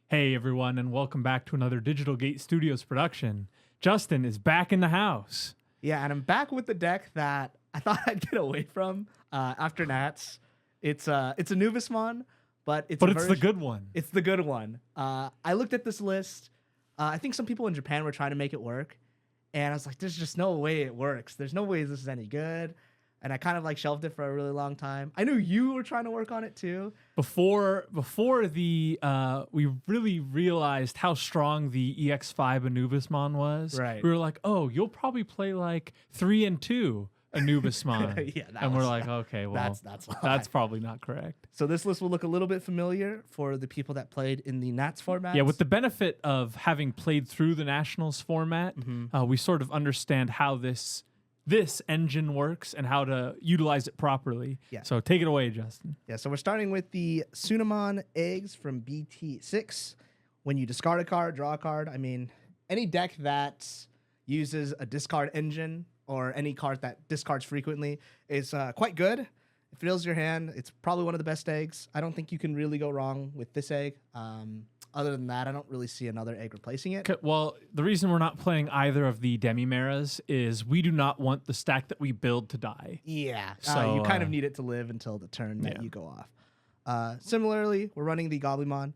Hey everyone, and welcome back to another Digital Gate Studios production. Justin is back in the house. Yeah, and I'm back with the deck that I thought I'd get away from after Nats. It's Anubismon, but it's the good one. It's the good one. I looked at this list. I think some people in Japan were trying to make it work, and I was like, "There's just no way it works. There's no way this is any good." And I kind of like shelved it for a really long time. I knew you were trying to work on it too. Before the we really realized how strong the EX5 Anubismon was. Right. We were like, "Oh, you'll probably play like 3 and 2 Anubismon." Yeah, and we're like, "Okay, well, that's probably not correct." So this list will look a little bit familiar for the people that played in the Nats format. Yeah, with the benefit of having played through the Nationals format, we sort of understand how this engine works and how to utilize it properly. Yeah. So take it away, Justin. Yeah, so we're starting with the Sunamon eggs from BT6. When you discard a card, draw a card. I mean, any deck that uses a discard engine or any card that discards frequently is quite good. It fills your hand. It's probably one of the best eggs. I don't think you can really go wrong with this egg. Other than that, I don't really see another egg replacing it. Well, the reason we're not playing either of the Demi-Meras is we do not want the stack that we build to die. Yeah, So, you kind of need it to live until the turn that you go off. Similarly, we're running the Goblimon.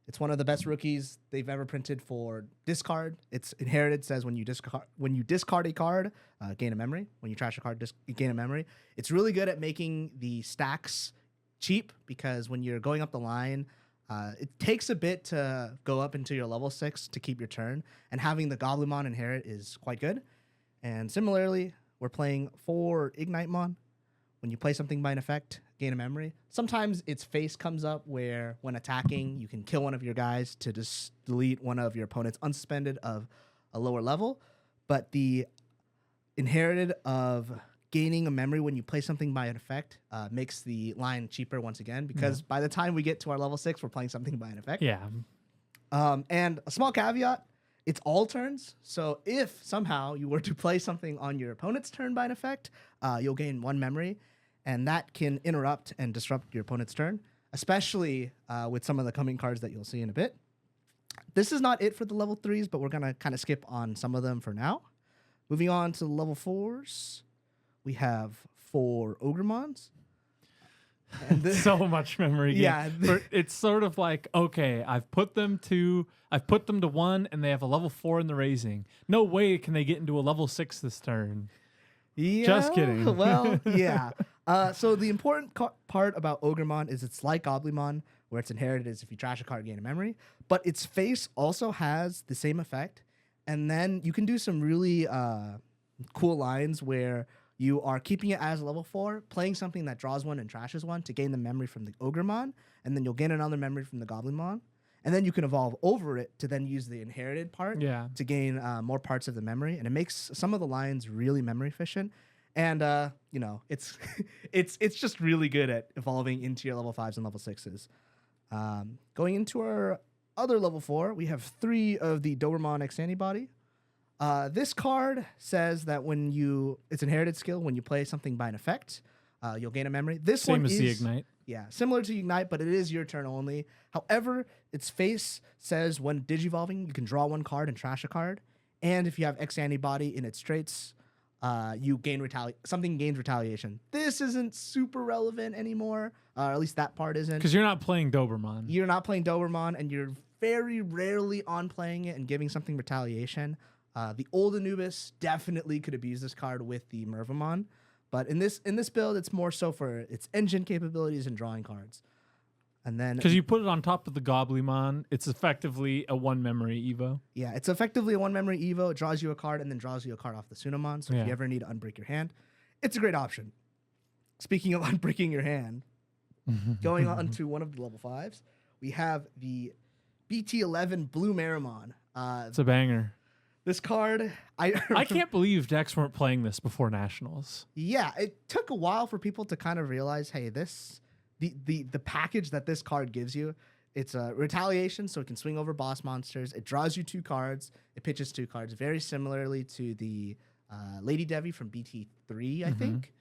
It's one of the best rookies they've ever printed for discard. It's inherited, says when you discard a card, gain a memory. When you trash a card, gain a memory. It's really good at making the stacks cheap because when you're going up the line, it takes a bit to go up into your level 6 to keep your turn, and having the Goblimon inherit is quite good. And similarly, we're playing 4 Ignitemon. When you play something by an effect, gain a memory. Sometimes its face comes up where when attacking, you can kill one of your guys to just delete one of your opponent's unsuspended of a lower level. But the inherited of gaining a memory when you play something by an effect makes the line cheaper once again, because by the time we get to our level 6, we're playing something by an effect. Yeah. And a small caveat, it's all turns. So if somehow you were to play something on your opponent's turn by an effect, you'll gain 1 memory, and that can interrupt and disrupt your opponent's turn, especially with some of the coming cards that you'll see in a bit. This is not it for the level 3s, but we're going to kind of skip on some of them for now. Moving on to level 4s. We have 4 Ogremons. So much memory gain. Yeah. It's sort of like, okay, I've put them to 1 and they have a level 4 in the raising. No way can they get into a level 6 this turn. Yeah, Just kidding. Well, yeah. So the important part about Ogremon is it's like Goblimon, where it's inherited is if you trash a card, gain a memory. But its face also has the same effect. And then you can do some really cool lines where you are keeping it as level 4, playing something that draws 1 and trashes 1 to gain the memory from the Ogremon, and then you'll gain another memory from the Goblimon. And then you can evolve over it to then use the inherited part to gain more parts of the memory. And it makes some of the lines really memory efficient. And, you know, it's it's just really good at evolving into your level 5s and level 6s. Going into our other level 4, we have 3 of the Doberman X Antibody. This card says that it's inherited skill, when you play something by an effect, you'll gain a memory. Same as the Ignite. Yeah, similar to Ignite, but it is your turn only. However, its face says when digivolving, you can draw 1 card and trash a card. And if you have X Antibody in its traits, you gain something gains retaliation. This isn't super relevant anymore, or at least that part isn't. Because you're not playing Doberman. You're not playing Doberman, and you're very rarely on playing it and giving something retaliation. The old Anubis definitely could abuse this card with the Maramon, but in this build, it's more so for its engine capabilities and drawing cards. And then because you put it on top of the Goblimon, it's effectively a 1 memory Evo. Yeah, it's effectively a 1 memory Evo. It draws you a card and then draws you a card off the Sunamon. So if you ever need to unbreak your hand, it's a great option. Speaking of unbreaking your hand, going on to one of the level 5s, we have the BT11 Blue Maramon. It's a banger. This card, I can't believe decks weren't playing this before Nationals. Yeah, it took a while for people to kind of realize, hey, the package that this card gives you, it's a retaliation, so it can swing over boss monsters. It draws you 2 cards. It pitches 2 cards, very similarly to the Lady Devi from BT3, I think.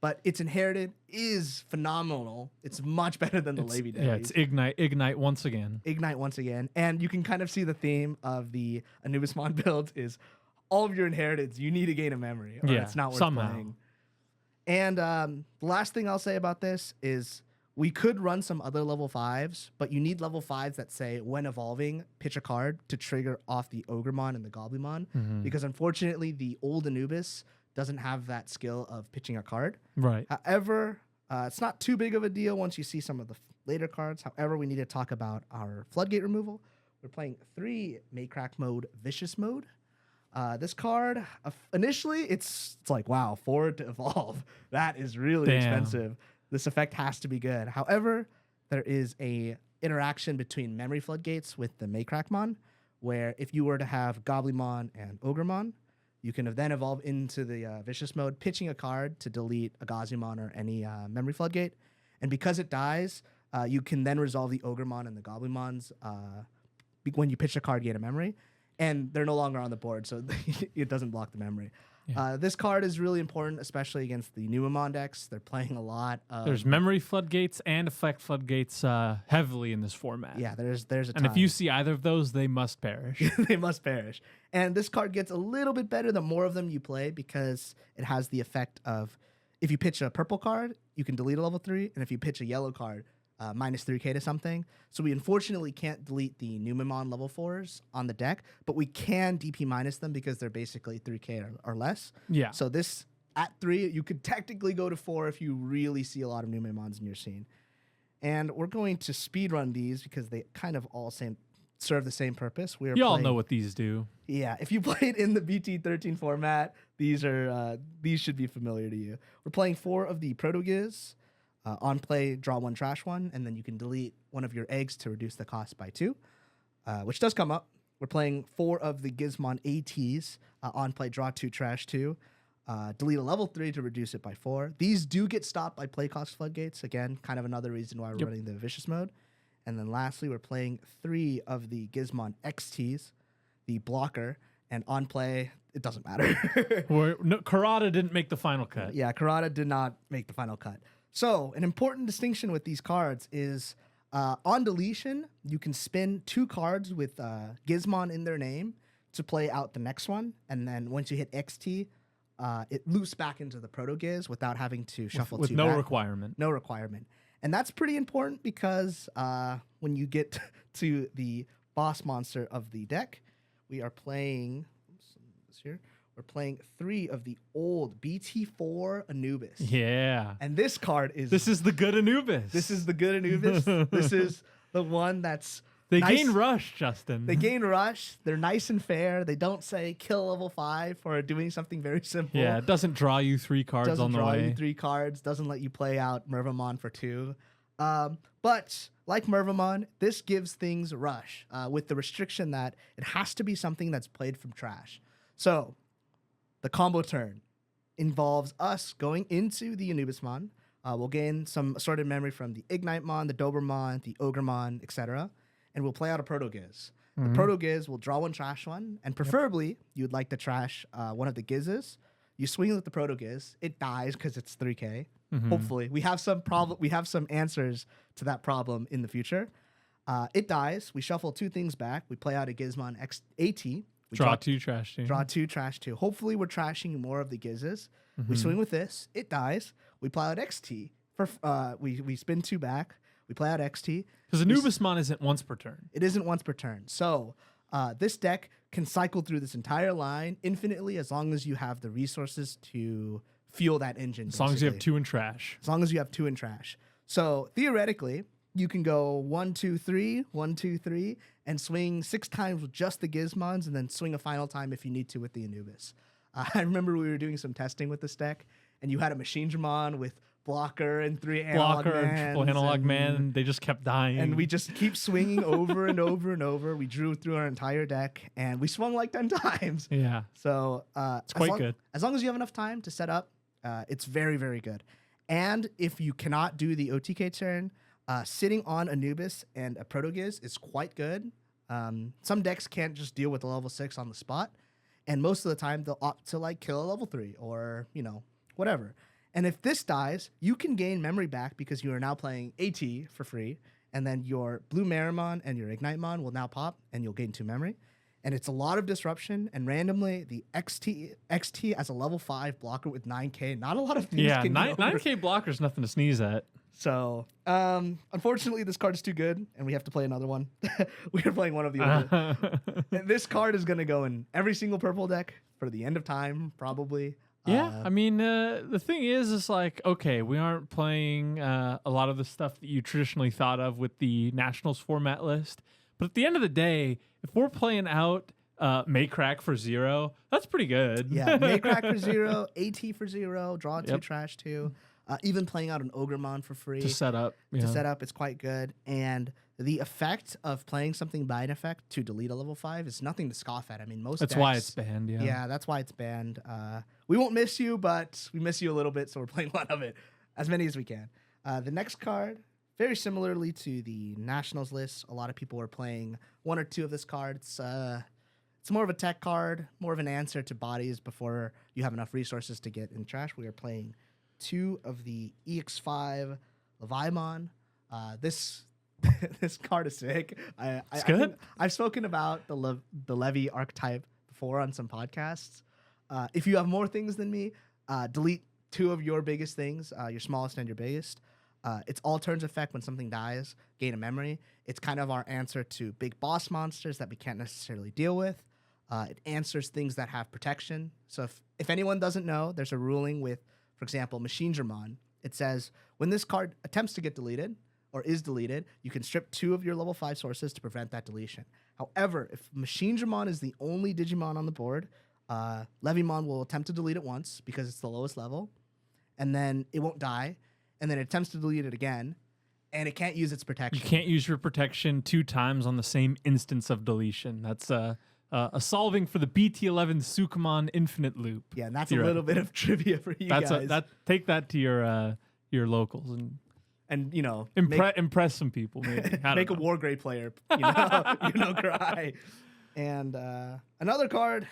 but its inherited is phenomenal. It's much better than the Levy Devi. Yeah, it's ignite once again. Ignite once again. And you can kind of see the theme of the Anubismon build is all of your inheriteds, you need to gain a memory, or it's not worth playing. And the last thing I'll say about this is we could run some other level 5s, but you need level 5s that say, when evolving, pitch a card to trigger off the Ogremon and the Goblimon. Because unfortunately, the old Anubis doesn't have that skill of pitching a card. Right. However, it's not too big of a deal once you see some of the later cards. However, we need to talk about our Floodgate Removal. We're playing 3 Maycrack Mode, Vicious Mode. This card, initially, it's like, wow, 4 to evolve. That is really expensive. This effect has to be good. However, there is a interaction between memory floodgates with the Maycrackmon, where if you were to have Goblimon and Ogremon, you can then evolve into the Vicious Mode, pitching a card to delete a Gazumon or any memory floodgate. And because it dies, you can then resolve the Ogremon and the Goblimons when you pitch a card, gain a memory. And they're no longer on the board, so it doesn't block the memory. Yeah. This card is really important, especially against the Numemon decks. They're playing a lot of... There's memory floodgates and effect floodgates heavily in this format. Yeah, there's a ton. And if you see either of those, they must perish. They must perish. And this card gets a little bit better the more of them you play, because it has the effect of, if you pitch a purple card, you can delete a level 3, and if you pitch a yellow card, minus 3k to something. So we unfortunately can't delete the Numemon level 4s on the deck, but we can DP minus them because they're basically 3k or less. Yeah. So this, at 3, you could technically go to 4 if you really see a lot of Numemons in your scene. And we're going to speedrun these because they kind of all serve the same purpose. You all know what these do. Yeah, if you played in the BT13 format, these should be familiar to you. We're playing 4 of the Protogiz. On play, draw 1, trash 1, and then you can delete one of your eggs to reduce the cost by 2, which does come up. We're playing 4 of the Gizmon ATs. On play, draw 2, trash 2, delete a level 3 to reduce it by 4. These do get stopped by play cost floodgates. Again, kind of another reason why we're running the Vicious Mode. And then lastly, we're playing 3 of the Gizmon XTs, the blocker, and on play, it doesn't matter. Karada didn't make the final cut. Yeah, Karada did not make the final cut. So, an important distinction with these cards is on deletion, you can spin 2 cards with Gizmon in their name to play out the next one. And then once you hit XT, it loops back into the Protogiz without having to shuffle 2 with no requirement. No requirement. And that's pretty important because when you get to the boss monster of the deck, we are playing... Oops, here. We're playing 3 of the old BT4 Anubis. Yeah. And this card is... This is the good Anubis. This is the good Anubis. This is the one that's... They gain rush, Justin. They gain rush. They're nice and fair. They don't say kill level 5 for doing something very simple. Yeah, it doesn't draw you 3 cards on the way. Doesn't draw you 3 cards. Doesn't let you play out Maramon for 2. But like Maramon, this gives things rush with the restriction that it has to be something that's played from trash. So... the combo turn involves us going into the Anubismon. We'll gain some assorted memory from the Ignitemon, the Dobermon, the Ogremon, etc. And we'll play out a Protogiz. The Protogiz will draw 1, trash 1, and preferably you'd like to trash one of the Gizes. You swing with the Protogiz. It dies because it's 3k. Hopefully. We have some answers to that problem in the future. It dies. We shuffle 2 things back. We play out a Gizmon AT. Draw 2, trash 2. Draw 2, trash 2. Hopefully, we're trashing more of the Gizes. We swing with this. It dies. We play out XT. We spin 2 back. We play out XT. Because Anubismon isn't once per turn. It isn't once per turn. So this deck can cycle through this entire line infinitely as long as you have the resources to fuel that engine. As long as you have 2 in trash. As long as you have 2 in trash. So theoretically, you can go 1, 2, 3, 1, 2, 3, and swing 6 times with just the Gizmons, and then swing a final time if you need to with the Anubis. I remember we were doing some testing with this deck, and you had a Machine Dramon with blocker and 3 analog mans. Triple analog man. They just kept dying. And we just keep swinging over and over and over. We drew through our entire deck, and we swung like 10 times. Yeah. So it's quite good. As long as you have enough time to set up, it's very, very good. And if you cannot do the OTK turn, sitting on Anubis and a Protogiz is quite good. Some decks can't just deal with a level 6 on the spot, and most of the time they'll opt to like kill a level 3 or whatever. And if this dies, you can gain memory back because you are now playing AT for free. And then your blue Maramon and your Ignitemon will now pop, and you'll gain 2 memory. And it's a lot of disruption. And randomly, the XT as a level 5 blocker with 9K, not a lot of things can get over. 9K blocker's nothing to sneeze at. So, unfortunately, this card is too good, and we have to play another one. We are playing one of the other. And this card is going to go in every single purple deck for the end of time, probably. Yeah, I mean, the thing is like, okay, we aren't playing a lot of the stuff that you traditionally thought of with the Nationals format list. But at the end of the day, if we're playing out Maycrack for 0, that's pretty good. Yeah, Maycrack for 0, AT for 0, draw 2, trash 2. Even playing out an Ogremon for free. To set up. It's quite good. And the effect of playing something by an effect to delete a level 5 is nothing to scoff at. I mean, most That's decks, why it's banned, yeah. Yeah, that's why it's banned. We won't miss you, but we miss you a little bit, so we're playing one of it. As many as we can. The next card, very similarly to the Nationals list, a lot of people are playing 1 or 2 of this card. It's more of a tech card, more of an answer to bodies before you have enough resources to get in trash. We are playing 2 of the EX5 Levon. This card is sick. It's good. I've spoken about the Levy archetype before on some podcasts. If you have more things than me, delete 2 of your biggest things, your smallest and your biggest. It's all turns effect when something dies, gain a memory. It's kind of our answer to big boss monsters that we can't necessarily deal with. It answers things that have protection. So if anyone doesn't know, there's a ruling with, for example, Machinedramon. It says when this card attempts to get deleted or is deleted, you can strip 2 of your level 5 sources to prevent that deletion. However, if Machinedramon is the only Digimon on the board, Levimon will attempt to delete it once because it's the lowest level, and then it won't die, and then it attempts to delete it again, and it can't use its protection. You can't use your protection 2 times on the same instance of deletion. That's a solving for the BT11 Sukamon infinite loop. Yeah, and that's a little bit of trivia for you guys. Take that to your locals and you know impress some people. Maybe make a Wargrave player. Cry. And another card.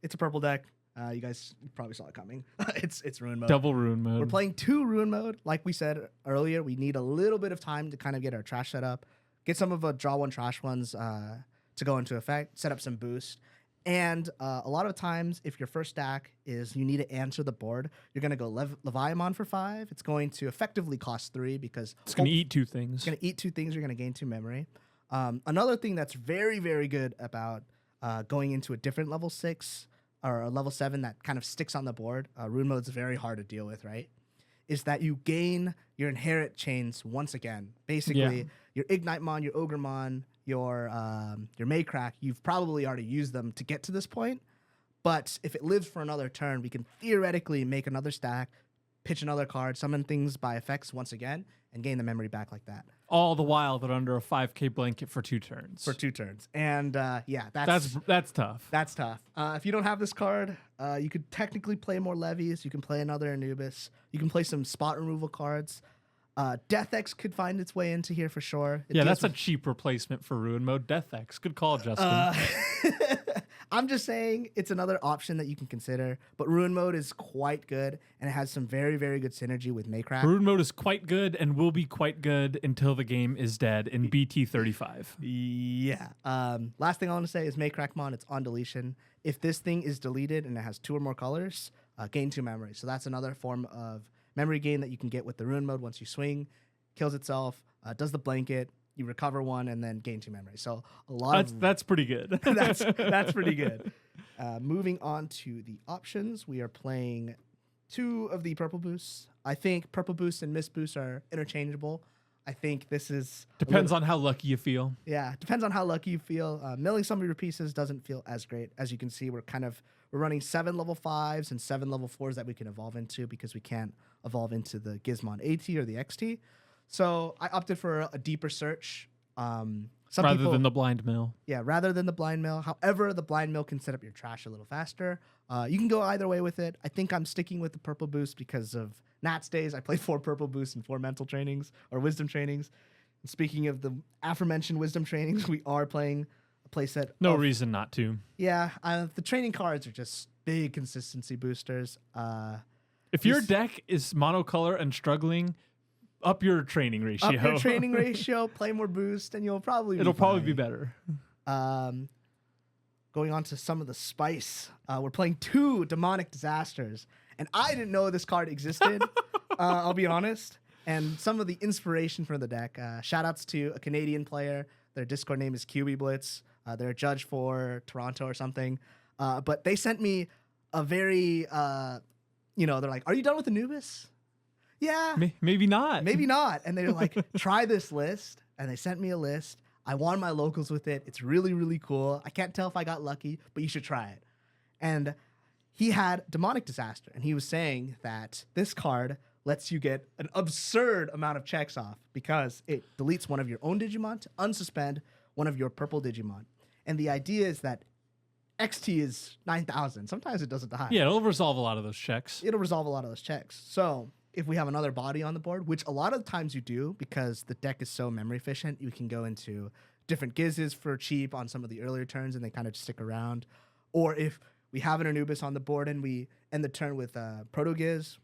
It's a purple deck. You guys probably saw it coming. It's Rune Mode. Double Rune Mode. We're playing 2 Rune Mode. Like we said earlier, we need a little bit of time to kind of get our trash set up, get some of the draw 1 trash ones to go into effect, set up some boost. And a lot of times, if your first stack is you need to answer the board, you're going to go Leviamon for 5. It's going to effectively cost 3 because it's going to eat 2 things. It's going to eat 2 things. You're going to gain 2 memory. Another thing that's very, very good about going into a different level 6 or a level 7 that kind of sticks on the board, Rune Mode's very hard to deal with, right? Is that you gain your inherit chains once again. Basically, your Ignitemon, your Ogremon, your Maycrack, you've probably already used them to get to this point. But if it lives for another turn, we can theoretically make another stack, pitch another card, summon things by effects once again, and gain the memory back like that. All the while they're under a 5K blanket for 2 turns. And that's tough. That's tough. If you don't have this card, you could technically play more levies. You can play another Anubis. You can play some spot removal cards. Death X could find its way into here for sure. That's a cheap replacement for Rune Mode. Death X. Good call, Justin. I'm just saying it's another option that you can consider. But Rune Mode is quite good, and it has some very, very good synergy with Maycrack. Rune Mode is quite good and will be quite good until the game is dead in BT35. Yeah. Last thing I want to say is Maycrackmon. It's on deletion. If this thing is deleted and it has 2 or more colors, gain 2 memory. So that's another form of memory gain that you can get with the Rune Mode. Once you swing, kills itself, does the blanket, you recover 1, and then gain 2 memory. So that's pretty good. that's pretty good. Moving on to the options, we are playing 2 of the purple boosts. I think purple boost and mist boost are interchangeable. I think this is depends on how lucky you feel. Yeah, depends on how lucky you feel. Milling some of your pieces doesn't feel as great. As you can see, we're running 7 level 5s and 7 level 4s that we can evolve into because we can't evolve into the Gizmon AT or the XT. So I opted for a deeper search. Rather than the blind mill. Yeah, rather than the blind mill. However, the blind mill can set up your trash a little faster. You can go either way with it. I think I'm sticking with the purple boost because of Nats days. I played 4 purple boosts and 4 mental trainings or wisdom trainings. And speaking of the aforementioned wisdom trainings, we are playing a playset. No reason not to. Yeah, the training cards are just big consistency boosters. If your deck is monocolor and struggling, up your training ratio. Up your training ratio, play more boost, and you'll probably It'll probably be better. Going on to some of the spice. We're playing 2 Demonic Disasters, and I didn't know this card existed. I'll be honest. And some of the inspiration for the deck. Shout outs to a Canadian player. Their Discord name is QB Blitz. They're a judge for Toronto or something. But they sent me a very, they're like, "Are you done with Anubis?" Yeah. Maybe not. Maybe not. And they're like, "Try this list." And they sent me a list. I won my locals with it. It's really, really cool. I can't tell if I got lucky, but you should try it. And he had Demonic Disaster, and he was saying that this card lets you get an absurd amount of checks off because it deletes one of your own Digimon to unsuspend one of your purple Digimon. And the idea is that XT is 9,000. Sometimes it doesn't die. Yeah, it'll resolve a lot of those checks. It'll resolve a lot of those checks. So if we have another body on the board, which a lot of times you do because the deck is so memory efficient, you can go into different Gizzes for cheap on some of the earlier turns and they kind of stick around. Or if we have an Anubis on the board and we end the turn with Proto Giz,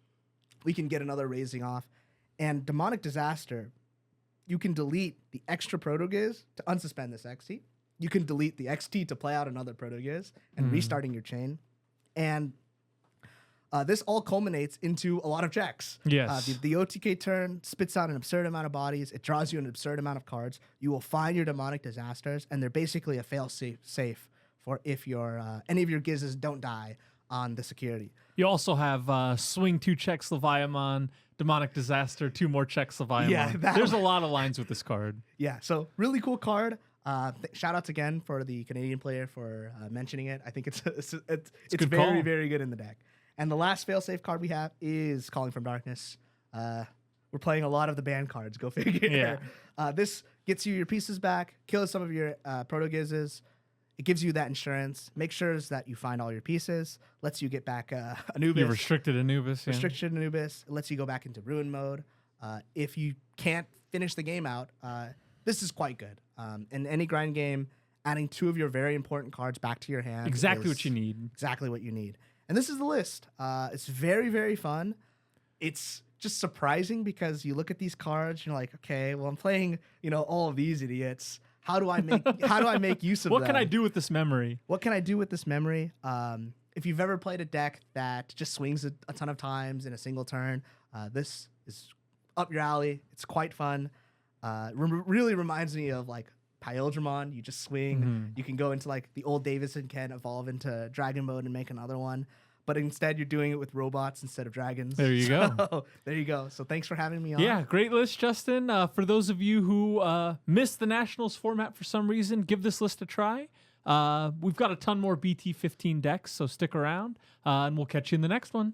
we can get another raising off. And Demonic Disaster, you can delete the extra Proto Giz to unsuspend this XT. You can delete the XT to play out another Proto Giz and restarting your chain. And this all culminates into a lot of checks. Yes. The OTK turn spits out an absurd amount of bodies. It draws you an absurd amount of cards. You will find your Demonic Disasters, and they're basically a fail-safe for if your any of your Gizzes don't die on the security. You also have swing 2 checks Leviamon, Demonic Disaster, 2 more checks Leviamon. Yeah, there's a lot of lines with this card. Yeah, so really cool card. Shout outs again for the Canadian player for mentioning it. I think it's very, very good in the deck. And the last failsafe card we have is Calling from Darkness. We're playing a lot of the ban cards, go figure. Yeah. This gets you your pieces back, kills some of your Proto Gizzes. It gives you that insurance, makes sure that you find all your pieces, lets you get back Anubis. You restricted Anubis. Yeah. Restricted Anubis. It lets you go back into Rune Mode. If you can't finish the game out, this is quite good. In any grind game, adding 2 of your very important cards back to your hand. Exactly what you need. Exactly what you need. And this is the list. It's very, very fun. It's just surprising because you look at these cards, you're like, okay, well, I'm playing, all of these idiots. How do I make use of them? What can I do with this memory? What can I do with this memory? If you've ever played a deck that just swings a ton of times in a single turn, this is up your alley. It's quite fun. Really reminds me of like Pyeldramon. You just swing. You can go into like the old Davison can evolve into Dragon Mode and make another one. But instead, you're doing it with robots instead of dragons. There you go. There you go. So thanks for having me on. Yeah, great list, Justin. For those of you who missed the Nationals format for some reason, give this list a try. We've got a ton more BT15 decks, so stick around, and we'll catch you in the next one.